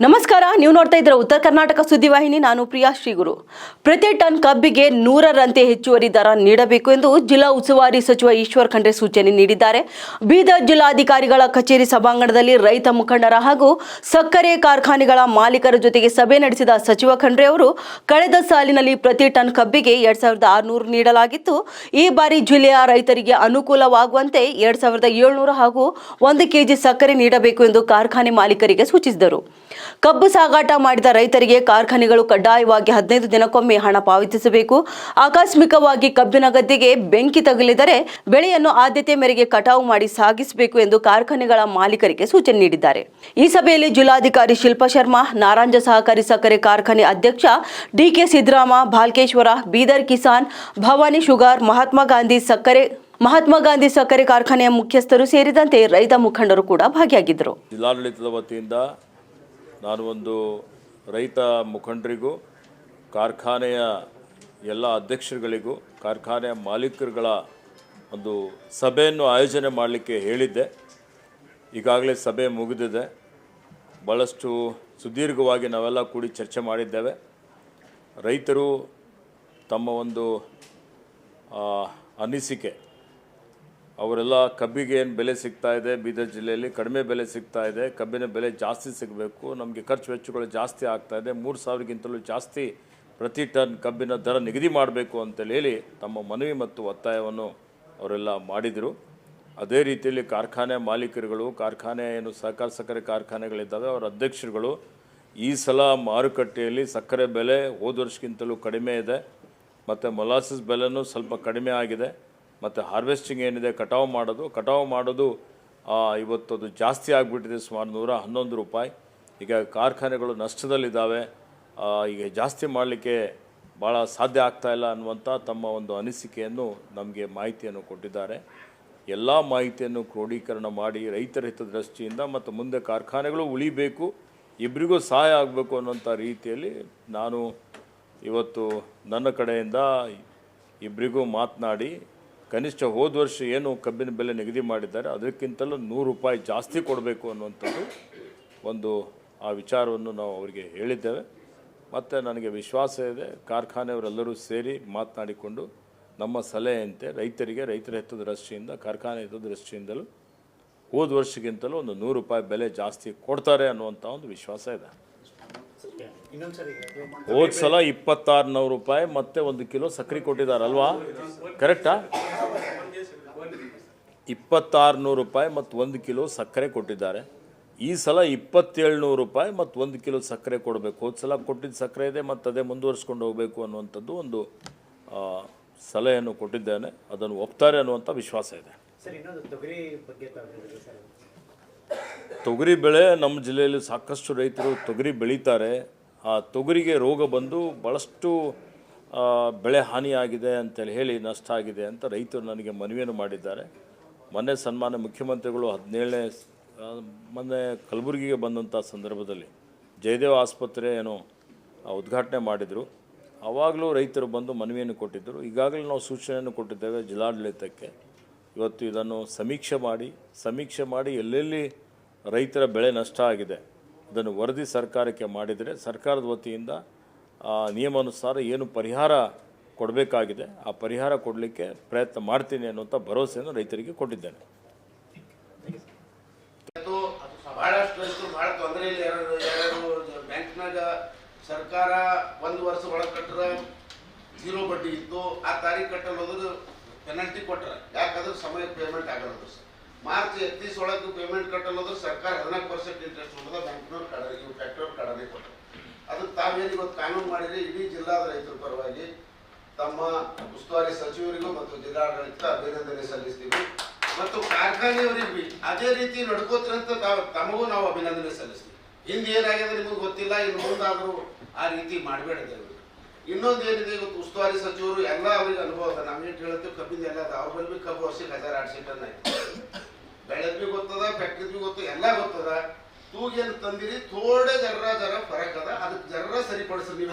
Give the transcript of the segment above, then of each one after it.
ನಮಸ್ಕಾರ, ನೀವು ನೋಡ್ತಾ ಇದ್ದೀರಾ ಉತ್ತರ ಕರ್ನಾಟಕ ಸುದ್ದಿವಾಹಿನಿ. ನಾನು ಪ್ರಿಯಾ ಶ್ರೀಗುರು. ಪ್ರತಿ ಟನ್ ಕಬ್ಬಿಗೆ 100ರಂತೆ ಹೆಚ್ಚುವರಿ ದರ ನೀಡಬೇಕು ಎಂದು ಜಿಲ್ಲಾ ಉಸ್ತುವಾರಿ ಸಚಿವ ಈಶ್ವರ್ ಖಂಡ್ರೆ ಸೂಚನೆ ನೀಡಿದ್ದಾರೆ. ಬೀದರ್ ಜಿಲ್ಲಾಧಿಕಾರಿಗಳ ಕಚೇರಿ ಸಭಾಂಗಣದಲ್ಲಿ ರೈತ ಮುಖಂಡರ ಹಾಗೂ ಸಕ್ಕರೆ ಕಾರ್ಖಾನೆಗಳ ಮಾಲೀಕರ ಜೊತೆಗೆ ಸಭೆ ನಡೆಸಿದ ಸಚಿವ ಖಂಡ್ರೆ ಅವರು, ಕಳೆದ ಸಾಲಿನಲ್ಲಿ ಪ್ರತಿ ಟನ್ ಕಬ್ಬಿಗೆ 2600 ನೀಡಲಾಗಿತ್ತು. ಈ ಬಾರಿ ಜಿಲ್ಲೆಯ ರೈತರಿಗೆ ಅನುಕೂಲವಾಗುವಂತೆ 2700 ಹಾಗೂ 1 ಕೆಜಿ ಸಕ್ಕರೆ ನೀಡಬೇಕು ಎಂದು ಕಾರ್ಖಾನೆ ಮಾಲೀಕರಿಗೆ ಸೂಚಿಸಿದರು. ಕಬ್ಬು ಸಾಗಾಟ ಮಾಡಿದ ರೈತರಿಗೆ ಕಾರ್ಖಾನೆಗಳು ಕಡ್ಡಾಯವಾಗಿ 15 ದಿನಕ್ಕೊಮ್ಮೆ ಹಣ ಪಾವತಿಸಬೇಕು. ಆಕಸ್ಮಿಕವಾಗಿ ಕಬ್ಬಿನ ಗದ್ದೆಗೆ ಬೆಂಕಿ ತಗುಲಿದರೆ ಬೆಳೆಯನ್ನು ಆದ್ಯತೆ ಮೇರೆಗೆ ಕಟಾವು ಮಾಡಿ ಸಾಗಿಸಬೇಕು ಎಂದು ಕಾರ್ಖಾನೆಗಳ ಮಾಲೀಕರಿಗೆ ಸೂಚನೆ ನೀಡಿದ್ದಾರೆ. ಈ ಸಭೆಯಲ್ಲಿ ಜಿಲ್ಲಾಧಿಕಾರಿ ಶಿಲ್ಪಾ ಶರ್ಮಾ, ನಾರಾಂಜ ಸಹಕಾರಿ ಸಕ್ಕರೆ ಕಾರ್ಖಾನೆ ಅಧ್ಯಕ್ಷ ಡಿಕೆ ಸಿದ್ದರಾಮ, ಬಾಲ್ಕೇಶ್ವರ, ಬೀದರ್ ಕಿಸಾನ್, ಭವಾನಿ ಶುಗರ್, ಮಹಾತ್ಮ ಗಾಂಧಿ ಸಕ್ಕರೆ ಕಾರ್ಖಾನೆಯ ಮುಖ್ಯಸ್ಥರು ಸೇರಿದಂತೆ ರೈತ ಮುಖಂಡರು ಕೂಡ ಭಾಗಿಯಾಗಿದ್ದರು. ಜಿಲ್ಲಾಡಳಿತದ ವತಿಯಿಂದ ನಾನು ಒಂದು ರೈತ ಮುಖಂಡರಿಗೂ, ಕಾರ್ಖಾನೆಯ ಎಲ್ಲ ಅಧ್ಯಕ್ಷರುಗಳಿಗೂ, ಕಾರ್ಖಾನೆಯ ಮಾಲೀಕರುಗಳ ಒಂದು ಸಭೆಯನ್ನು ಆಯೋಜನೆ ಮಾಡಲಿಕ್ಕೆ ಹೇಳಿದ್ದೆ. ಈಗಾಗಲೇ ಸಭೆ ಮುಗಿದಿದೆ. ಭಾಳಷ್ಟು ಸುದೀರ್ಘವಾಗಿ ನಾವೆಲ್ಲ ಕೂಡಿ ಚರ್ಚೆ ಮಾಡಿದ್ದೇವೆ. ರೈತರು ತಮ್ಮ ಒಂದು ಅನಿಸಿಕೆ, ಅವರೆಲ್ಲ ಕಬ್ಬಿಗೆ ಏನು ಬೆಲೆ ಸಿಗ್ತಾ ಇದೆ, ಬೀದರ್ ಜಿಲ್ಲೆಯಲ್ಲಿ ಕಡಿಮೆ ಬೆಲೆ ಸಿಗ್ತಾ ಇದೆ, ಕಬ್ಬಿನ ಬೆಲೆ ಜಾಸ್ತಿ ಸಿಗಬೇಕು, ನಮಗೆ ಖರ್ಚು ವೆಚ್ಚಗಳು ಜಾಸ್ತಿ ಆಗ್ತಾ ಇದೆ, 3000ಗಿಂತಲೂ ಜಾಸ್ತಿ ಪ್ರತಿ ಟನ್ ಕಬ್ಬಿನ ದರ ನಿಗದಿ ಮಾಡಬೇಕು ಅಂತೇಳಿ ಹೇಳಿ ತಮ್ಮ ಮನವಿ ಮತ್ತು ಒತ್ತಾಯವನ್ನು ಅವರೆಲ್ಲ ಮಾಡಿದರು. ಅದೇ ರೀತಿಯಲ್ಲಿ ಕಾರ್ಖಾನೆ ಮಾಲೀಕರುಗಳು, ಕಾರ್ಖಾನೆ ಏನು ಸಹಕಾರ ಸಕ್ಕರೆ ಕಾರ್ಖಾನೆಗಳಿದ್ದಾವೆ ಅವರ ಅಧ್ಯಕ್ಷರುಗಳು, ಈ ಸಲ ಮಾರುಕಟ್ಟೆಯಲ್ಲಿ ಸಕ್ಕರೆ ಬೆಲೆ ಹೋದ ವರ್ಷಕ್ಕಿಂತಲೂ ಕಡಿಮೆ ಇದೆ, ಮತ್ತು ಮೊಲಾಸಿಸ್ ಬೆಲೆನೂ ಸ್ವಲ್ಪ ಕಡಿಮೆ ಆಗಿದೆ, ಮತ್ತು ಹಾರ್ವೆಸ್ಟಿಂಗ್ ಏನಿದೆ ಕಟಾವು ಮಾಡೋದು ಇವತ್ತು ಅದು ಜಾಸ್ತಿ ಆಗಿಬಿಟ್ಟಿದೆ, ಸುಮಾರು 111 ರೂಪಾಯಿ. ಈಗ ಕಾರ್ಖಾನೆಗಳು ನಷ್ಟದಲ್ಲಿದ್ದಾವೆ, ಈಗ ಜಾಸ್ತಿ ಮಾಡಲಿಕ್ಕೆ ಭಾಳ ಸಾಧ್ಯ ಆಗ್ತಾಯಿಲ್ಲ ಅನ್ನುವಂಥ ತಮ್ಮ ಒಂದು ಅನಿಸಿಕೆಯನ್ನು ನಮಗೆ ಮಾಹಿತಿಯನ್ನು ಕೊಟ್ಟಿದ್ದಾರೆ. ಎಲ್ಲ ಮಾಹಿತಿಯನ್ನು ಕ್ರೋಢೀಕರಣ ಮಾಡಿ ರೈತರ ಹಿತದೃಷ್ಟಿಯಿಂದ ಮತ್ತು ಮುಂದೆ ಕಾರ್ಖಾನೆಗಳು ಉಳಿಬೇಕು, ಇಬ್ಬರಿಗೂ ಸಹಾಯ ಆಗಬೇಕು ಅನ್ನೋಂಥ ರೀತಿಯಲ್ಲಿ ನಾನು ಇವತ್ತು ನನ್ನ ಕಡೆಯಿಂದ ಇಬ್ಬರಿಗೂ ಮಾತನಾಡಿ ಕನಿಷ್ಠ ಹೋದ ವರ್ಷ ಏನು ಕಬ್ಬಿನ ಬೆಲೆ ನಿಗದಿ ಮಾಡಿದ್ದಾರೆ ಅದಕ್ಕಿಂತಲೂ 100 ರೂಪಾಯಿ ಜಾಸ್ತಿ ಕೊಡಬೇಕು ಅನ್ನುವಂಥದ್ದು ಒಂದು ಆ ವಿಚಾರವನ್ನು ನಾವು ಅವರಿಗೆ ಹೇಳಿದ್ದೇವೆ. ಮತ್ತು ನನಗೆ ವಿಶ್ವಾಸ ಇದೆ, ಕಾರ್ಖಾನೆಯವರೆಲ್ಲರೂ ಸೇರಿ ಮಾತನಾಡಿಕೊಂಡು ನಮ್ಮ ಸಲಹೆಯಂತೆ ರೈತರ ಹಿತದೃಷ್ಟಿಯಿಂದ, ಕಾರ್ಖಾನೆ ಹಿತದೃಷ್ಟಿಯಿಂದಲೂ ಹೋದ ವರ್ಷಕ್ಕಿಂತಲೂ ಒಂದು 100 ರೂಪಾಯಿ ಬೆಲೆ ಜಾಸ್ತಿ ಕೊಡ್ತಾರೆ ಅನ್ನುವಂಥ ಒಂದು ವಿಶ್ವಾಸ ಇದೆ. ಹೋದ ಸಲ 2600 ರೂಪಾಯಿ ಮತ್ತೆ 1 ಕಿಲೋ ಸಕ್ಕರೆ ಕೊಟ್ಟಿದ್ದಾರಲ್ವಾ, ಕರೆಕ್ಟಾ? 2600 ರೂಪಾಯಿ ಮತ್ತು 1 ಕಿಲೋ ಸಕ್ಕರೆ ಕೊಟ್ಟಿದ್ದಾರೆ. ಈ ಸಲ 2700 ರೂಪಾಯಿ ಮತ್ತು 1 ಕಿಲೋ ಸಕ್ಕರೆ ಕೊಡಬೇಕು. ಹೋದ ಸಲ ಕೊಟ್ಟಿದ್ದ ಸಕ್ಕರೆ ಇದೆ ಮತ್ತು ಅದೇ ಮುಂದುವರಿಸ್ಕೊಂಡು ಹೋಗಬೇಕು ಅನ್ನುವಂಥದ್ದು ಒಂದು ಸಲಹೆಯನ್ನು ಕೊಟ್ಟಿದ್ದೇನೆ. ಅದನ್ನು ಒಪ್ತಾರೆ ಅನ್ನುವಂಥ ವಿಶ್ವಾಸ ಇದೆ. ತೊಗರಿ ಬೆಳೆ ನಮ್ಮ ಜಿಲ್ಲೆಯಲ್ಲಿ ಸಾಕಷ್ಟು ರೈತರು ತೊಗರಿ ಬೆಳೀತಾರೆ. ಆ ತೊಗರಿಗೆ ರೋಗ ಬಂದು ಭಾಳಷ್ಟು ಬೆಳೆ ಹಾನಿಯಾಗಿದೆ ಅಂತೇಳಿ ಹೇಳಿ ನಷ್ಟ ಆಗಿದೆ ಅಂತ ರೈತರು ನನಗೆ ಮನವಿಯನ್ನು ಮಾಡಿದ್ದಾರೆ. ಮೊನ್ನೆ ಸನ್ಮಾನ್ಯ ಮುಖ್ಯಮಂತ್ರಿಗಳು 17ನೇ ಮೊನ್ನೆ ಕಲಬುರಗಿಗೆ ಬಂದಂಥ ಸಂದರ್ಭದಲ್ಲಿ ಜಯದೇವ ಆಸ್ಪತ್ರೆ ಏನೋ ಉದ್ಘಾಟನೆ ಮಾಡಿದರು. ಆವಾಗಲೂ ರೈತರು ಬಂದು ಮನವಿಯನ್ನು ಕೊಟ್ಟಿದ್ದರು. ಈಗಾಗಲೇ ನಾವು ಸೂಚನೆಯನ್ನು ಕೊಟ್ಟಿದ್ದೇವೆ ಜಿಲ್ಲಾಡಳಿತಕ್ಕೆ. ಇವತ್ತು ಇದನ್ನು ಸಮೀಕ್ಷೆ ಮಾಡಿ ಎಲ್ಲೆಲ್ಲಿ ರೈತರ ಬೆಳೆ ನಷ್ಟ ಆಗಿದೆ ಅದನ್ನು ವರದಿ ಸರ್ಕಾರಕ್ಕೆ ಮಾಡಿದರೆ ಸರ್ಕಾರದ ವತಿಯಿಂದ ನಿಯಮಾನುಸಾರ ಏನು ಪರಿಹಾರ ಕೊಡಬೇಕಾಗಿದೆ ಆ ಪರಿಹಾರ ಕೊಡಲಿಕ್ಕೆ ಪ್ರಯತ್ನ ಮಾಡ್ತೀನಿ ಅನ್ನುವಂಥ ಭರವಸೆಯನ್ನು ರೈತರಿಗೆ ಕೊಟ್ಟಿದ್ದೇನೆ. ಬಹಳಷ್ಟು ರೈತರು ಭಾಳ ತೊಂದರೆಯಲ್ಲಿ ಬ್ಯಾಂಕ್ನಾಗ ಸರ್ಕಾರ 1 ವರ್ಷ ಒಳಗೆ ಕಟ್ಟರೆ 0 ಬಡ್ಡಿ ಇತ್ತು, ಆ ತಾರೀಕು ಕಟ್ಟಲು ಹೋದ್ರೆ ಪೆನಲ್ಟಿ ಕೊಟ್ಟರೆ, ಯಾಕಂದ್ರೆ ಸಮಯಕ್ಕೆ ಪೇಮೆಂಟ್ ಆಗಲ್ಲ. ಮಾರ್ಚ್ 31 ಒಳಗೆ ಪೇಮೆಂಟ್ ಕಟ್ಟಲು ಹೋದ್ರೆ ಸರ್ಕಾರ 14% ಇಂಟ್ರೆಸ್ಟ್ ಹೊಡೆದ ಬ್ಯಾಂಕ್ನವ್ರು ಫ್ಯಾಕ್ಟರ್ ಕಡನೆ ಕೊಟ್ಟರು. ಅದಕ್ಕೆ ತಾವೇನು ಇವತ್ತು ಕಾನೂನು ಮಾಡಿದರೆ ಇಡೀ ಜಿಲ್ಲಾದ ರೈತರ ಪರವಾಗಿ ತಮ್ಮ ಉಸ್ತುವಾರಿ ಸಚಿವರಿಗೂ ಮತ್ತು ಜಿಲ್ಲಾಡಳಿತ ಅಭಿನಂದನೆ ಸಲ್ಲಿಸ್ತೀವಿ. ಮತ್ತು ಕಾರ್ಖಾನೆಯವರಿಗೆ ಅದೇ ರೀತಿ ನಡ್ಕೋತ್ರಂತ ತಮಗೂ ನಾವು ಅಭಿನಂದನೆ ಸಲ್ಲಿಸ್ತೀವಿ. ಹಿಂದೆ ಏನಾಗಿದೆ ನಿಮಗೆ ಗೊತ್ತಿಲ್ಲ, ಇನ್ನು ಮುಂದಾದರೂ ಆ ರೀತಿ ಮಾಡಬೇಡಿದ್ದೇವೆ. ಇನ್ನೊಂದು ಏನಿದೆ, ಇವತ್ತು ಉಸ್ತುವಾರಿ ಸಚಿವರು ಎಲ್ಲ ಅವ್ರಿಗೆ ಅನುಭವ ಅದ. ನಾವೇನು ಹೇಳ್ತೀವಿ ಕಬ್ಬಿಂದ ಎಲ್ಲ ಅದ, ಅವ್ರ ಬಳಿ ಕಬ್ಬು ವರ್ಷಕ್ಕೆ 1800 ಟನ್ ಆಯ್ತು. ಬೆಳೆದ್ ಭೀ ಗೊತ್ತದ, ಫ್ಯಾಕ್ಟ್ರಿ ಭೀ ಗೊತ್ತು, ಎಲ್ಲ ಗೊತ್ತದ. ತೂಗೇನು ತಂದಿರಿ ಥೋಡೆ ಜರ ಫರಕ್ ಅದ, ಅದಕ್ಕೆ ಜರ ಸರಿಪಡಿಸ್ರಿ. ನೀವು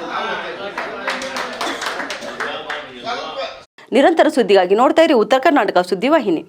ನಿರಂತರ ಸುದ್ದಿಗಾಗಿ ನೋಡ್ತಾ ಇರಿ ಉತ್ತರ ಕರ್ನಾಟಕ ಸುದ್ದಿವಾಹಿನಿ.